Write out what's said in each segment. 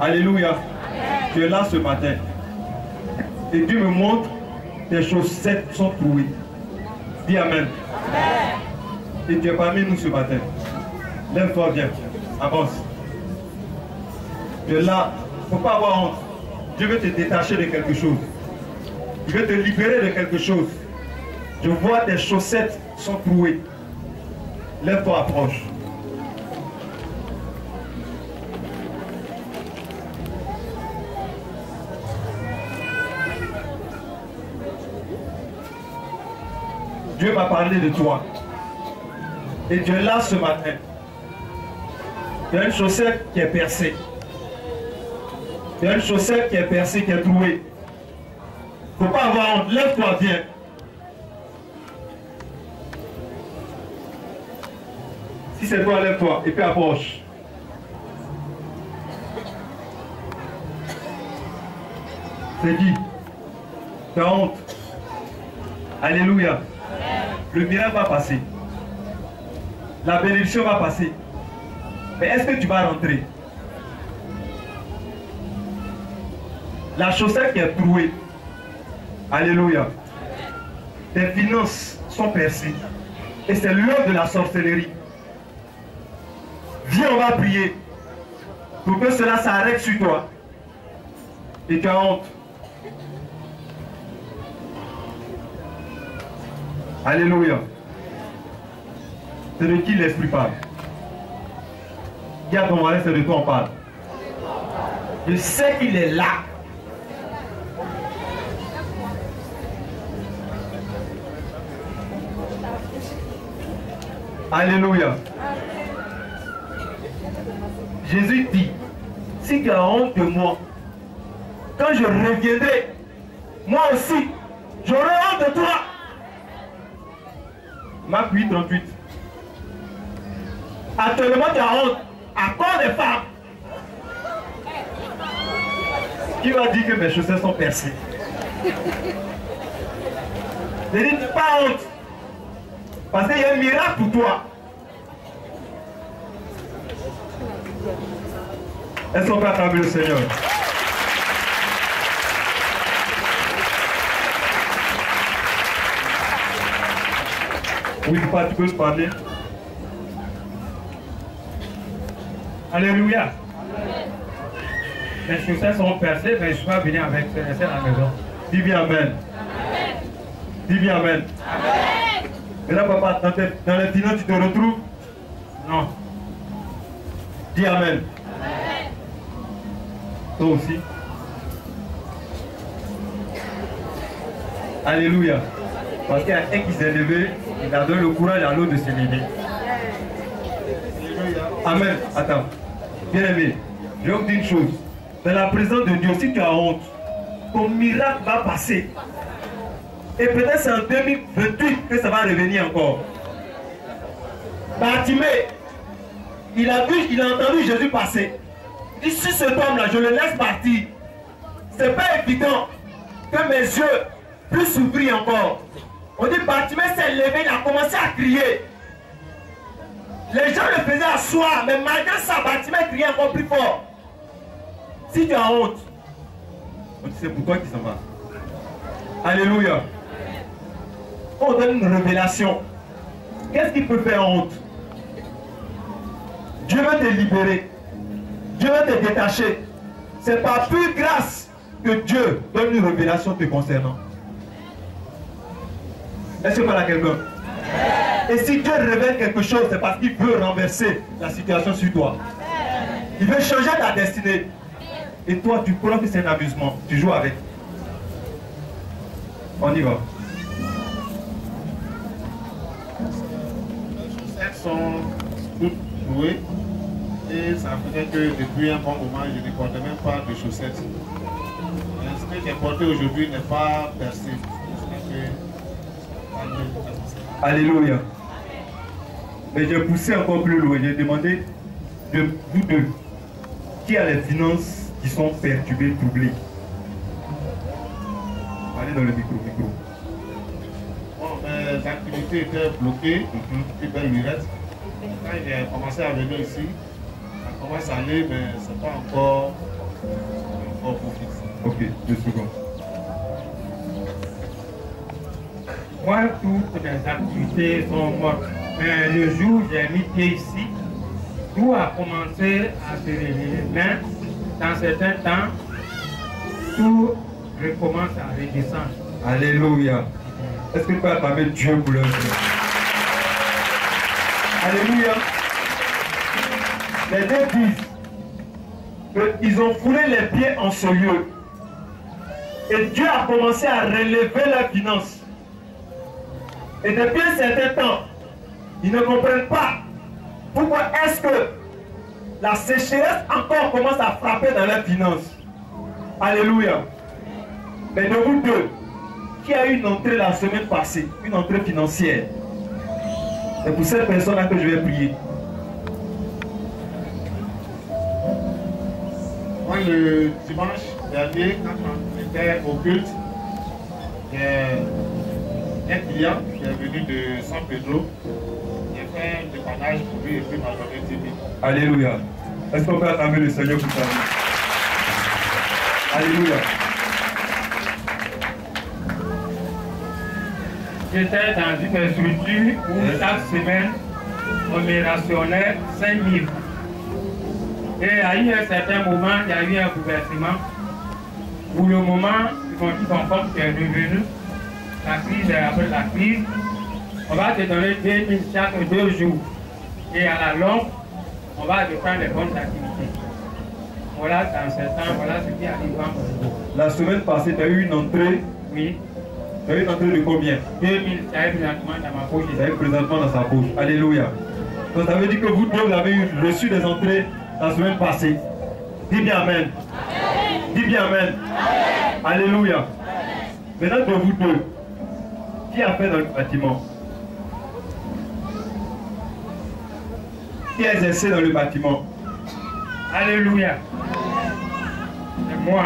Alléluia. Tu es là ce matin. Et Dieu me montre tes chaussettes sont trouées. Dis Amen. Et tu es parmi nous ce matin. Lève-toi bien. Avance. Tu es là. Il ne faut pas avoir honte. Dieu veut te détacher de quelque chose. Il veut te libérer de quelque chose. Je vois tes chaussettes sont trouées. Lève-toi, approche. Dieu m'a parlé de toi. Et Dieu est là ce matin. Tu as une chaussette qui est percée. Tu as une chaussette qui est percée, qui est trouée. Il ne faut pas avoir honte. Lève-toi bien. Si c'est toi, lève-toi et puis approche. C'est dit. Tu as honte. Alléluia. Le miracle va passer. La bénédiction va passer. Mais est-ce que tu vas rentrer? La chaussette qui est trouée. Alléluia. Tes finances sont percées. Et c'est l'heure de la sorcellerie. Viens, on va prier. Pour que cela s'arrête sur toi. Et tu as honte. Alléluia. C'est de qui l'esprit parle? Dis à ton mari, c'est de toi on parle. Je sais qu'il est là. Alléluia. Jésus dit, si tu as honte de moi, quand je reviendrai, moi aussi, j'aurai honte de toi. Marc 8, 38. Actuellement, tu as honte à cause des femmes. Qui va dire que mes chaussettes sont percées? Je dis, pas honte. Parce qu'il y a un miracle pour toi. Est-ce qu'on peut acclamer le Seigneur? Oui, tu peux parler. Alléluia. Les chaussettes sont percées, mais je suis pas venu avec celles à la maison. Dis bien Amen. Dis bien Amen. Et là, papa, dans les finances, tu te retrouves? Non. Dis Amen. Toi aussi. Alléluia. Parce qu'il y a un qui s'est levé, il a donné le courage à l'autre de se lever. Amen. Attends. Bien aimé, je vais vous dire une chose. Dans la présence de Dieu, si tu as honte, ton miracle va passer. Et peut-être c'est en 2028 que ça va revenir encore. Bartimée, il a entendu Jésus passer. Il dit, si cet homme-là, je le laisse partir, c'est pas évident que mes yeux puissent s'ouvrir encore. On dit, Bartimée s'est levé, il a commencé à crier. Les gens le faisaient asseoir, mais malgré ça, Bartimée criait encore plus fort. Si tu as honte, c'est pour toi qui s'en va. Alléluia. On donne une révélation. Qu'est-ce qui peut faire honte? Dieu veut te libérer. Dieu veut te détacher. C'est par pure grâce que Dieu donne une révélation te concernant. Est-ce que par quelqu'un? Et si Dieu révèle quelque chose, c'est parce qu'il veut renverser la situation sur toi. Il veut changer ta destinée. Et toi, tu crois que c'est un amusement. Tu joues avec. On y va. Elles sont toutes trouées. Et ça faisait que depuis un bon moment, je ne portais même pas de chaussettes. Ce que j'ai porté aujourd'hui n'est pas percé. Alléluia. Mais j'ai poussé encore plus loin. J'ai demandé de vous deux qui a les finances qui sont perturbées, troublées. Allez dans le micro. Bon, mes activités étaient bloquées depuis belle lurette. Quand j'ai commencé à venir ici, ça commence à aller, mais c'est pas encore Au fixe. Ok, 2 secondes. Moi, toutes mes activités sont mortes. Mais le jour où j'ai mis pied ici, tout a commencé à se réveiller. Mais dans certains temps, tout recommence à redescendre. Alléluia. Est-ce que tu peux acclamer Dieu pour leur vie? Alléluia. Les deux disent qu'ils ont foulé les pieds en ce lieu. Et Dieu a commencé à relever leurs finances. Et depuis un certain temps, ils ne comprennent pas pourquoi est-ce que la sécheresse encore commence à frapper dans leurs finances. Alléluia. Mais de vous deux, qui a eu une entrée la semaine passée, une entrée financière, c'est pour cette personne-là que je vais prier. Moi, le dimanche dernier, quand on était au culte, il y a un client qui est venu de San Pedro. J'ai fait un dépannage pour lui et puis m'a donné 10 000. Alléluia. Est-ce qu'on peut acclamer le Seigneur pour ça? Alléluia. J'étais dans une structure où chaque semaine, on me rationnait 5 000. Et à un certain moment, il y a eu un bouleversement. Pour le moment, ils m'ont dit conforme qui est revenu. La crise est après la crise. On va te donner 2 000 chaque 2 jours. Et à la longue, on va te prendre les bonnes activités. Voilà, dans ce temps, voilà ce qui arrive en Congo. La semaine passée, tu as eu une entrée. Oui, Tu as eu une entrée de combien? 2 000, ça est présentement dans ma poche. Ça a eu présentement dans sa poche. Alléluia. Donc ça veut dire que vous deux, vous avez reçu des entrées la semaine passée. Dis bien Amen. Dis bien Amen. Alléluia. Maintenant de vous deux, qui a fait dans le bâtiment? Qui a exercé dans le bâtiment? Alléluia. C'est moi.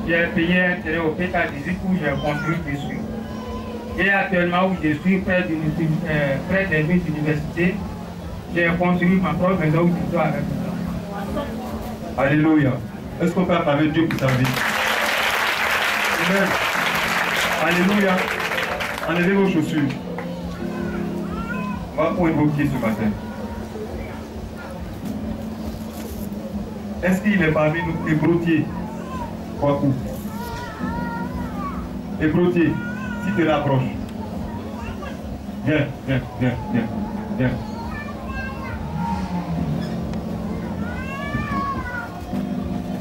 J'ai payé un terrain au PK18 où j'ai construit dessus. Et actuellement où je suis près des deux universités, j'ai construit ma propre maison où je suis avec moi. Alléluia. Est-ce qu'on peut acclamer Dieu pour sa vie? Amen. Alléluia. Enlevez vos chaussures. On va pour évoquer ce matin. Est-ce qu'il est parmi nous Ébrotier? Kwaku. Ébrotier, si tu te rapproches. Viens, viens, viens, viens, viens.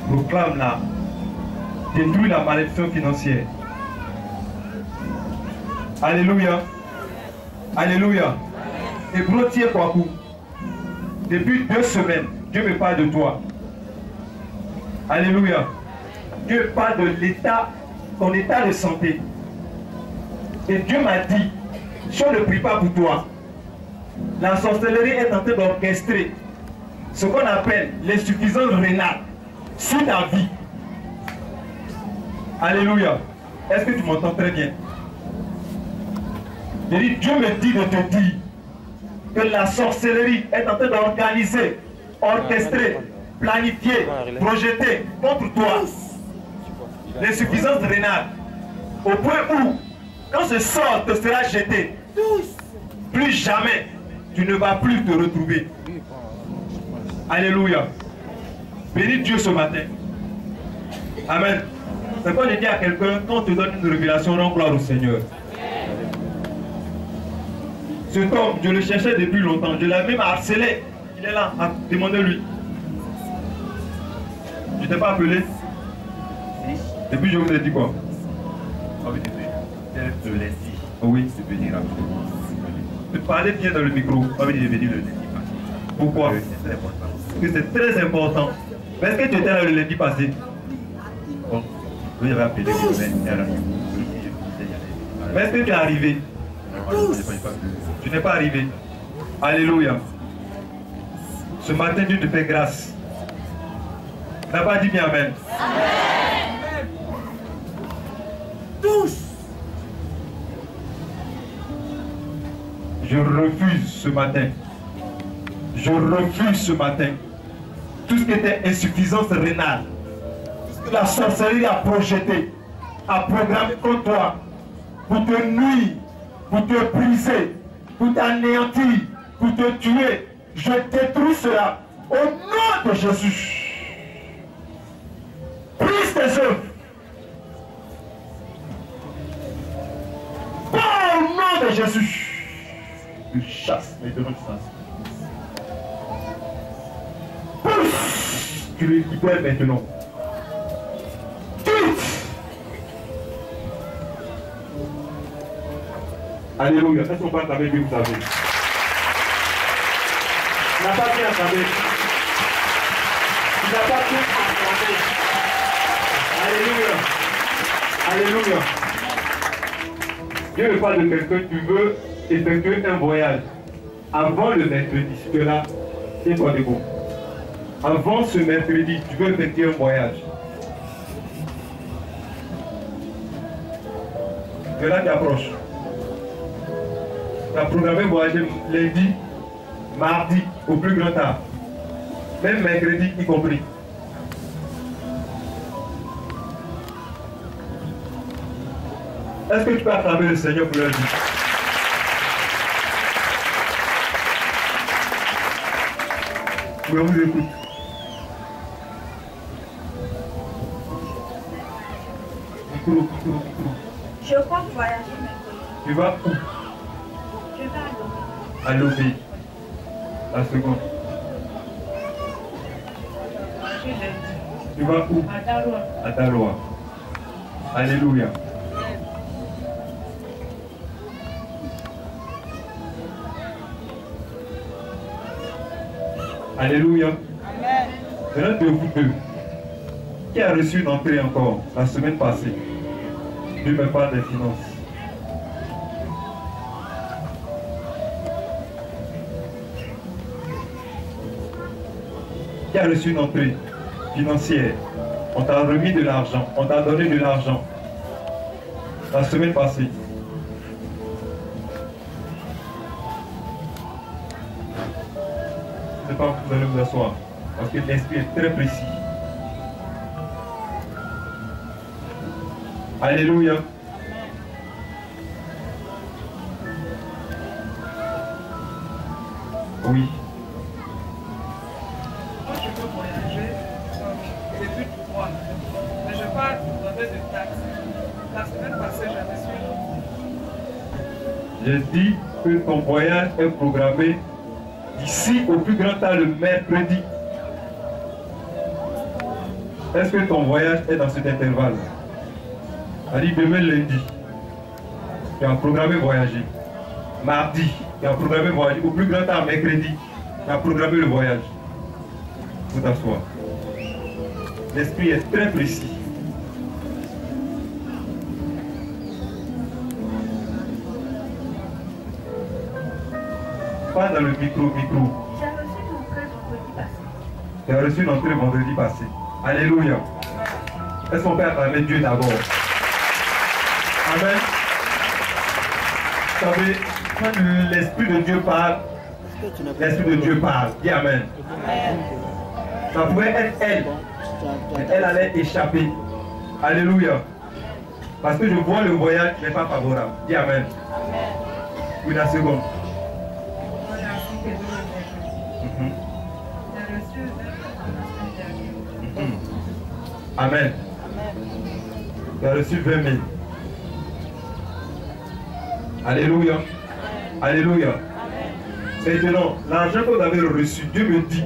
Proclame là. Détruis la malédiction financière. Alléluia. Alléluia. Ébrotier Kwaku. Depuis 2 semaines, Dieu me parle de toi. Alléluia. Dieu parle de l'état, ton état de santé. Et Dieu m'a dit, je ne prie pas pour toi. La sorcellerie est en train d'orchestrer ce qu'on appelle l'insuffisance rénale sur ta vie. Alléluia. Est-ce que tu m'entends très bien? Je dis, Dieu me dit de te dire que la sorcellerie est en train d'organiser, orchestrer, planifier, projeter contre toi l'insuffisance rénale. Au point où, quand ce sort te sera jeté, plus jamais tu ne vas plus te retrouver. Alléluia. Bénis Dieu ce matin. Amen. C'est quoi je dis à quelqu'un, quand on te donne une révélation, rends gloire au Seigneur. Cet homme, je le cherchais depuis longtemps. Je l'ai même harcelé. Il est là, demandez-lui. Je ne t'ai pas appelé. Et puis je vous ai dit quoi? Le lundi. Oui. De venir rapidement. Tu parlais bien dans le micro. Pas venir de venir le lundi. Pourquoi? C'est très important. Parce que c'est très important. Mais est-ce que tu étais là le lundi passé? Bon, vous avez appelé le lundi. Mais est-ce que tu es arrivé? Tu n'es pas arrivé. Alléluia. Ce matin, Dieu te fait grâce. Tu n'as pas dit bien Amen. Je refuse ce matin. Je refuse ce matin tout ce qui était insuffisance rénale que la sorcellerie a projeté, a programmé contre toi, pour te nuire, pour te briser, pour t'anéantir, pour te tuer, je détruis cela au nom de Jésus. Brise tes œuvres. Au nom de Jésus. Je chasse les démons du sang. Pousse. Tu les libères maintenant. Alléluia. Est-ce qu'on peut acclamer Dieu, vous savez? Tu n'as pas bien acclamé. Tu n'as pas bien acclamé. Alléluia. Alléluia. Dieu me parle de quelqu'un, tu veux effectuer un voyage. Avant le mercredi, si tu es là, c'est toi de bon. Avant ce mercredi, tu veux effectuer un voyage. Et là, tu approches. Tu as programmé voyager lundi, mardi, au plus grand tard. Même mercredi y compris. Est-ce que tu peux acclamer le Seigneur pour leur vie? Je vous écoute. Micro. Je compte voyager mercredi. Tu vas où? Je vais À Lobé. La seconde. Tu vas où? à Daroua. À Daroua. Alléluia. Alléluia. Amen. L'un de vous deux qui a reçu une entrée encore la semaine passée. Dieu me parle des finances. Qui a reçu une entrée financière. On t'a remis de l'argent. On t'a donné de l'argent. La semaine passée. Je ne sais pas où vous allez vous asseoir. Parce que l'esprit est très précis. Alléluia. Oui. Moi, je peux voyager début du mois. Mais je pars pour donner des taxes. La semaine passée, j'avais su. J'ai dit que ton voyage est programmé d'ici au plus grand temps le mercredi. Est-ce que ton voyage est dans cet intervalle? C'est-à-dire demain lundi, tu as programmé voyager. Mardi, tu as programmé voyager. Au plus grand temps mercredi, tu as programmé le voyage. Faut t'asseoir. L'esprit est très précis. Pas dans le micro. J'ai reçu une entrée vendredi passé. Tu as reçu une entrée vendredi passé. Alléluia. Est-ce qu'on peut acclamer Dieu d'abord? Amen. Vous savez, quand l'Esprit de Dieu parle, l'Esprit de Dieu parle. Dis Amen. Ça pouvait être elle. Mais elle allait échapper. Alléluia. Parce que je vois le voyage qui n'est pas favorable. Dis Amen. Oui, la seconde. Moi, j'ai reçu que 2 000. J'ai reçu 2 000 la semaine dernière. Amen. Tu as reçu 20 000. Alléluia. Alléluia. Maintenant, l'argent que vous avez reçu, Dieu me dit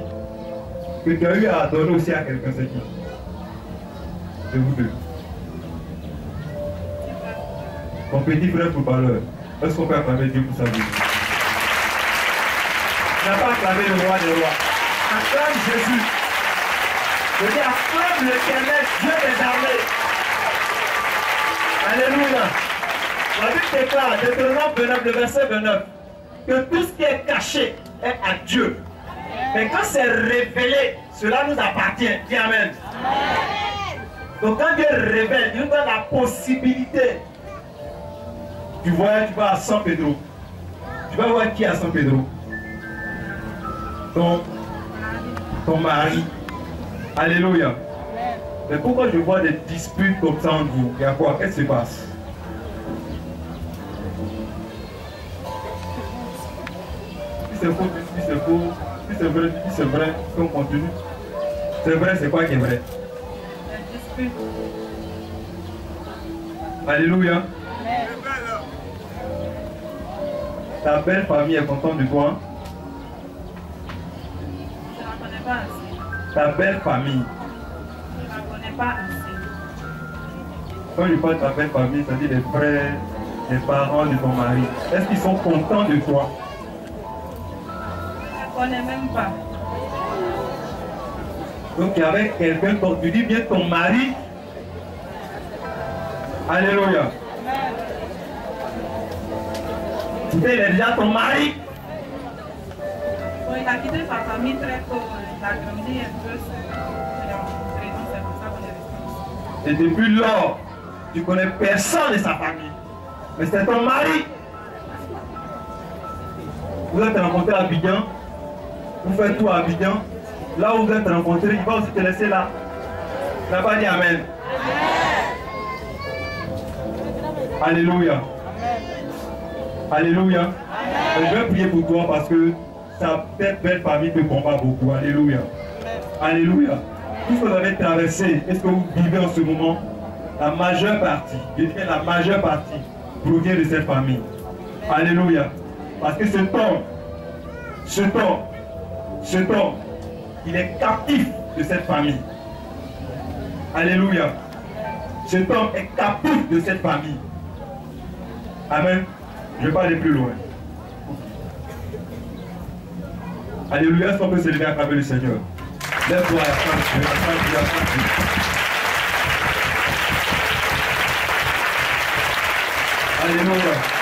que tu as eu à donner aussi à quelqu'un, c'est qui? De vous deux. Mon petit frère footballeur. Est-ce qu'on peut acclamer Dieu pour sa vie? Tu n'as pas acclamé le roi des rois. Acclame Jésus. Je dis acclame l'Éternel, Dieu des armées. Alléluia. La Bible déclare, Deutéronome 29, le verset 29, que tout ce qui est caché est à Dieu. Mais quand c'est révélé, cela nous appartient. Dis Amen. Donc quand Dieu révèle, il nous donne la possibilité. Tu vois, tu vas à San Pedro. Tu vas voir qui est à San Pedro? Ton mari. Alléluia. Mais pourquoi je vois des disputes comme ça entre vous? Il y a quoi? Qu'est-ce qui se passe? Si c'est faux, si c'est faux, si c'est vrai, on continue. C'est vrai, c'est quoi qui est vrai? Les disputes. Alléluia. Ta belle famille est contente de toi? Je ne la connais pas assez. Ta belle famille. Je ne la connais pas assez. Quand je parle de ta belle famille, ça dit les frères, les parents de ton mari. Est-ce qu'ils sont contents de toi? Je ne connais même pas. Donc il y avait quelqu'un, tu dis bien ton mari. Alléluia. Tu sais, il est déjà ton mari. Bon, il a quitté sa famille très tôt. Il a grandi un peu seul. C'est pour ça qu'on est resté. Et depuis lors, tu connais personne de sa famille. Mais c'est ton mari. Vous êtes rencontrés à Abidjan. Vous faites tout à Abidjan. Là où vous êtes rencontrés, il va aussi te laisser là. Tu n'as pas dit Amen. Alléluia. Alléluia. Je vais prier pour toi parce que ta belle famille te combat beaucoup. Alléluia. Alléluia. Tout ce que vous avez traversé, est-ce que vous vivez en ce moment? La majeure partie, je dis la majeure partie, provient de cette famille. Alléluia. Parce que cet homme, il est captif de cette famille. Alléluia. Cet homme est captif de cette famille. Amen. Je ne vais pas aller plus loin. Alléluia. Est-ce qu'on peut se lever à acclamer le Seigneur? Lève-toi à la fin de Dieu, à la fin de Dieu, à la fin de Dieu. Alléluia.